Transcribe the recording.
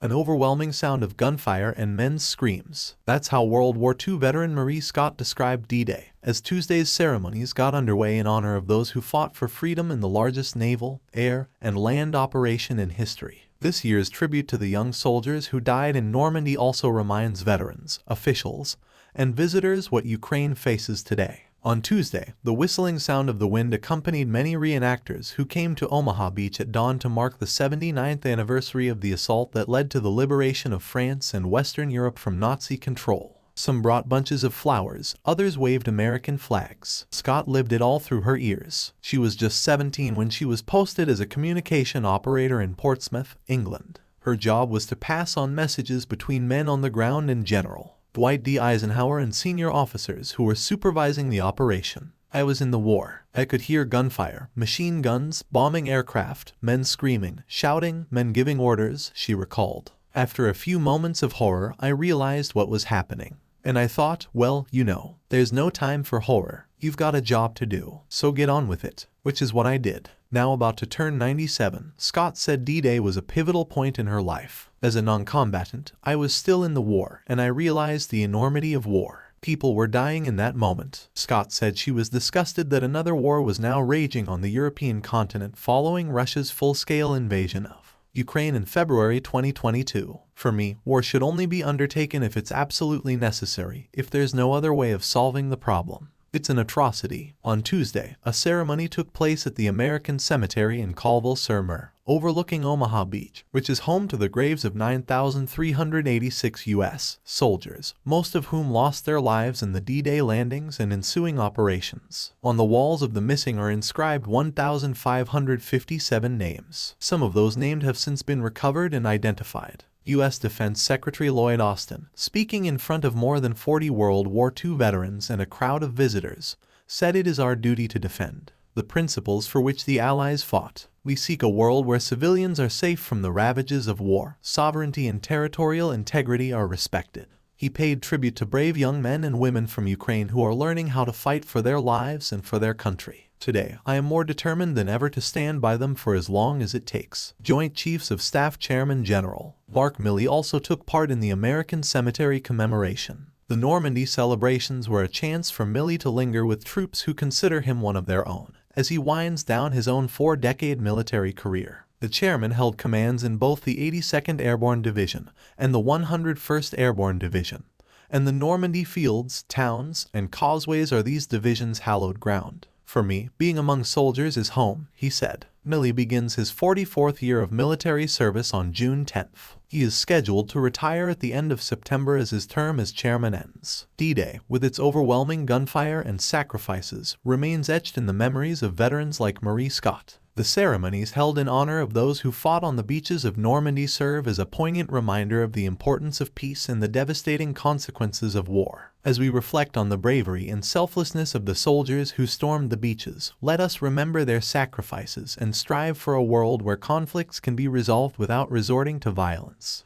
An overwhelming sound of gunfire and men's screams. That's how World War II veteran Marie Scott described D-Day, as Tuesday's ceremonies got underway in honor of those who fought for freedom in the largest naval, air, and land operation in history. This year's tribute to the young soldiers who died in Normandy also reminds veterans, officials, and visitors what Ukraine faces today. On Tuesday, the whistling sound of the wind accompanied many reenactors who came to Omaha Beach at dawn to mark the 79th anniversary of the assault that led to the liberation of France and Western Europe from Nazi control. Some brought bunches of flowers, others waved American flags. Scott lived it all through her ears. She was just 17 when she was posted as a communication operator in Portsmouth, England. Her job was to pass on messages between men on the ground and General Dwight D. Eisenhower and senior officers who were supervising the operation. I was in the war. I could hear gunfire, machine guns, bombing aircraft, men screaming, shouting, men giving orders, she recalled. After a few moments of horror, I realized what was happening. And I thought, well, you know, there's no time for horror. You've got a job to do, so get on with it. Which is what I did. Now about to turn 97, Scott said D-Day was a pivotal point in her life. As a non-combatant, I was still in the war, and I realized the enormity of war. People were dying in that moment. Scott said she was disgusted that another war was now raging on the European continent following Russia's full-scale invasion of Ukraine in February 2022. For me, war should only be undertaken if it's absolutely necessary, if there's no other way of solving the problem. It's an atrocity. On Tuesday, a ceremony took place at the American Cemetery in Colville-sur-Mer, overlooking Omaha Beach, which is home to the graves of 9,386 U.S. soldiers, most of whom lost their lives in the D-Day landings and ensuing operations. On the walls of the missing are inscribed 1,557 names. Some of those named have since been recovered and identified. U.S. Defense Secretary Lloyd Austin, speaking in front of more than 40 World War II veterans and a crowd of visitors, said it is our duty to defend the principles for which the Allies fought. We seek a world where civilians are safe from the ravages of war, sovereignty and territorial integrity are respected. He paid tribute to brave young men and women from Ukraine who are learning how to fight for their lives and for their country. Today, I am more determined than ever to stand by them for as long as it takes. Joint Chiefs of Staff Chairman General Mark Milley also took part in the American Cemetery commemoration. The Normandy celebrations were a chance for Milley to linger with troops who consider him one of their own, as he winds down his own 4-decade military career. The chairman held commands in both the 82nd Airborne Division and the 101st Airborne Division, and the Normandy fields, towns, and causeways are these divisions' hallowed ground. For me, being among soldiers is home, he said. Milley begins his 44th year of military service on June 10th. He is scheduled to retire at the end of September as his term as chairman ends. D-Day, with its overwhelming gunfire and sacrifices, remains etched in the memories of veterans like Marie Scott. The ceremonies held in honor of those who fought on the beaches of Normandy serve as a poignant reminder of the importance of peace and the devastating consequences of war. As we reflect on the bravery and selflessness of the soldiers who stormed the beaches, let us remember their sacrifices and strive for a world where conflicts can be resolved without resorting to violence.